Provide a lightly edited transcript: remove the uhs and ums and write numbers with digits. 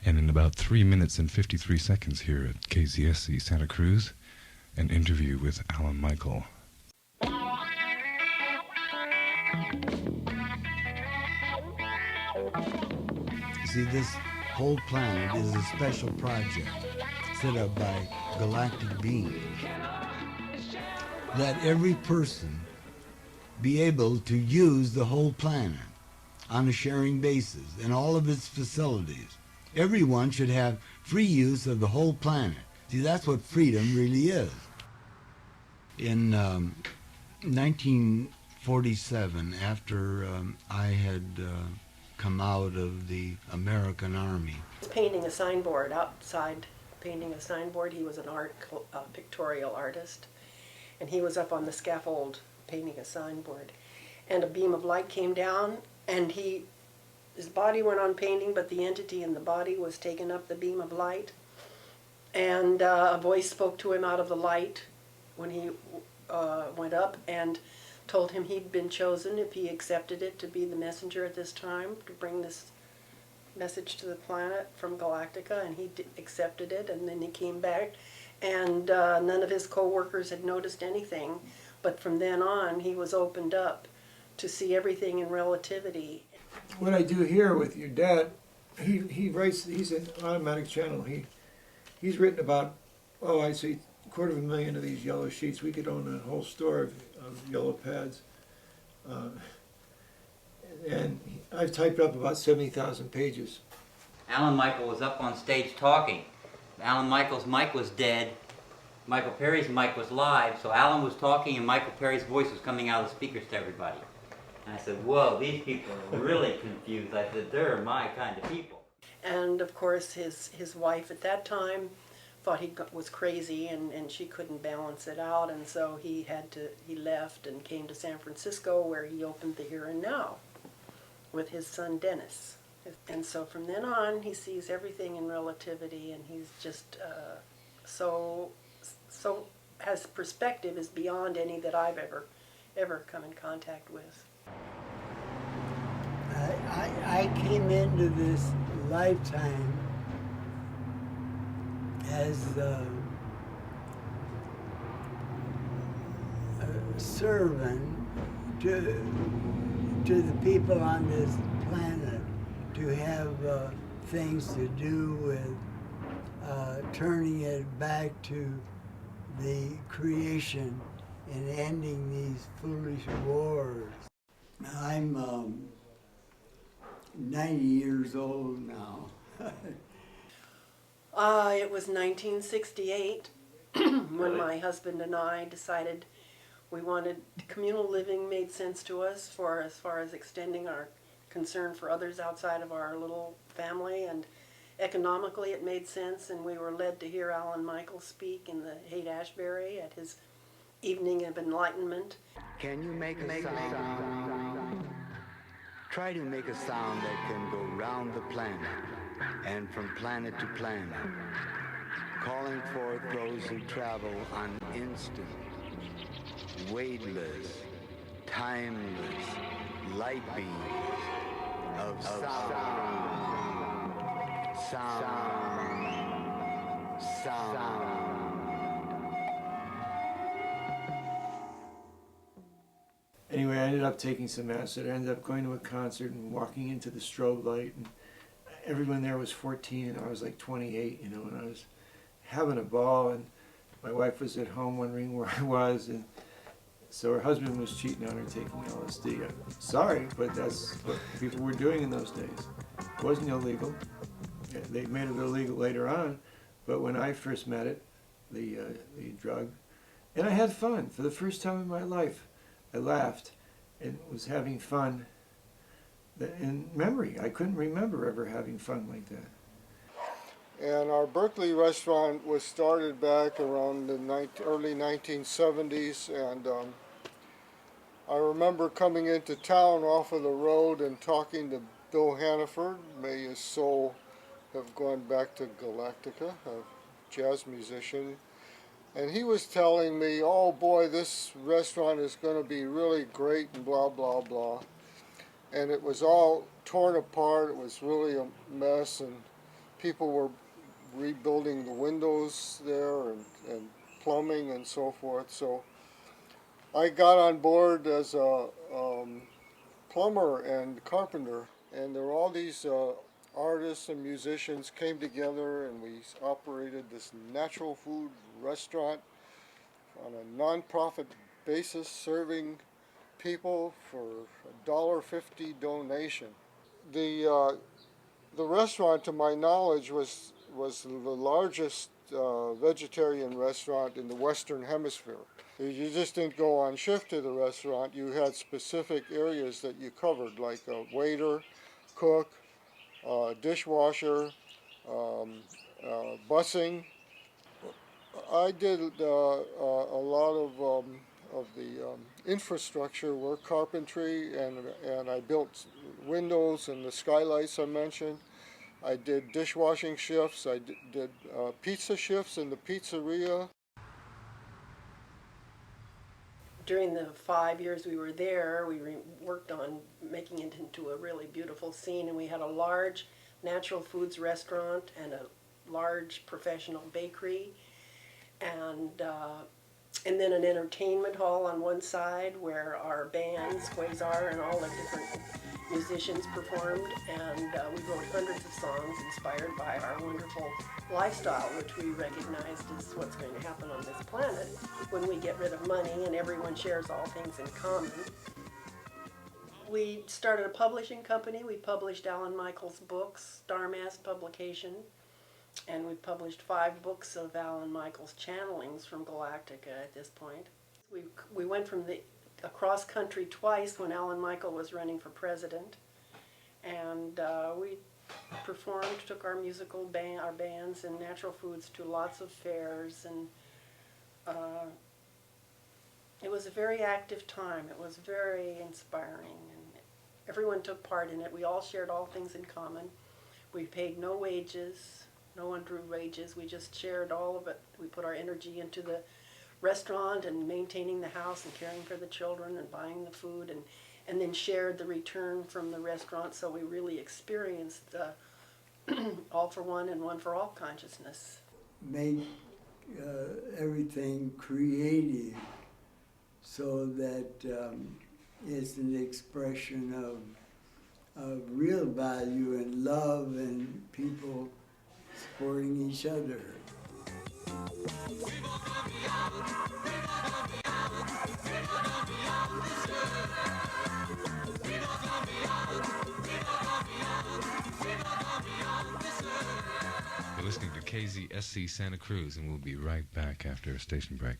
And in about 3 minutes and 53 seconds here at KZSC Santa Cruz, an interview with Alan Michael. See, this whole planet is a special project set up by galactic beings. Let every person be able to use the whole planet on a sharing basis and all of its facilities. Everyone should have free use of the whole planet. See, that's what freedom really is. In 1947, after I had come out of the American Army. Painting a signboard outside, painting a signboard. He was an pictorial artist, and he was up on the scaffold painting a signboard. And a beam of light came down, and his body went on painting, but the entity in the body was taking up the beam of light. And a voice spoke to him out of the light when he went up and told him he'd been chosen, if he accepted it, to be the messenger at this time, to bring this message to the planet from Galactica, and he accepted it, and then he came back, and none of his co-workers had noticed anything, but from then on he was opened up to see everything in relativity. What I do here with your dad, he writes, he's an automatic channel, he's written about, oh, I see 250,000 of these yellow sheets. We could own a whole store of yellow pads. And I've typed up about 70,000 pages. Alan Michael was up on stage talking. Alan Michael's mic was dead. Michael Perry's mic was live, so Alan was talking and Michael Perry's voice was coming out of the speakers to everybody. And I said, whoa, these people are really confused. I said, they're my kind of people. And of course his wife at that time thought he was crazy, and she couldn't balance it out, and so he left and came to San Francisco, where he opened the Here and Now with his son Dennis. And so from then on he sees everything in relativity, and he's just so has perspective is beyond any that I've ever come in contact with. I came into this lifetime as a servant to the people on this planet, to have things to do with turning it back to the creation and ending these foolish wars. I'm 90 years old now. It was 1968 when my husband and I decided we wanted communal living made sense to us for as far as extending our concern for others outside of our little family, and economically it made sense, and we were led to hear Alan Michael speak in the Haight-Ashbury at his evening of enlightenment. Can you make a sound? Try to make a sound that can go round the planet and from planet to planet, calling forth those who travel on instant, weightless, timeless light beams of sound. Anyway, I ended up taking some acid. I ended up going to a concert and walking into the strobe light, and everyone there was 14 and I was like 28, you know, and I was having a ball, and my wife was at home wondering where I was, and so her husband was cheating on her, taking LSD. I'm sorry, but that's what people were doing in those days. It wasn't illegal. They made it illegal later on, but when I first met it, the drug, and I had fun. For the first time in my life, I laughed and was having fun. In memory, I couldn't remember ever having fun like that. And our Berkeley restaurant was started back around the early 1970s, and I remember coming into town off of the road and talking to Bill Hannaford. May his soul have gone back to Galactica, a jazz musician. And he was telling me, oh boy, this restaurant is going to be really great and blah, blah, blah. And it was all torn apart. It was really a mess. And people were rebuilding the windows there and plumbing and so forth. So I got on board as a plumber and carpenter, and there were all these artists and musicians came together, and we operated this natural food restaurant on a non-profit basis, serving people for $1.50 donation. The restaurant, to my knowledge, was the largest vegetarian restaurant in the Western Hemisphere. You just didn't go on shift to the restaurant. You had specific areas that you covered, like a waiter, cook, dishwasher, busing. I did a lot of the infrastructure work, carpentry, and I built windows and the skylights I mentioned. I did dishwashing shifts. I did pizza shifts in the pizzeria. During the 5 years we were there, we worked on making it into a really beautiful scene, and we had a large natural foods restaurant and a large professional bakery, and then an entertainment hall on one side where our bands, Quasar and all the different musicians performed, and we wrote hundreds of songs inspired by our wonderful lifestyle, which we recognized is what's going to happen on this planet when we get rid of money and everyone shares all things in common. We started a publishing company. We published Alan Michael's books, Starmast Publication, and we've published 5 books of Alan Michael's channelings from Galactica at this point. We went from across country twice when Alan Michael was running for president, and we performed, took our our bands and natural foods to lots of fairs, and it was a very active time. It was very inspiring, and everyone took part in it. We all shared all things in common. We paid no wages. No one drew wages. We just shared all of it. We put our energy into the restaurant and maintaining the house and caring for the children and buying the food, and then shared the return from the restaurant. So we really experienced all for one and one for all consciousness. Make everything creative so that it's an expression of real value and love and people supporting each other. You're listening to KZSC Santa Cruz, and we'll be right back after a station break.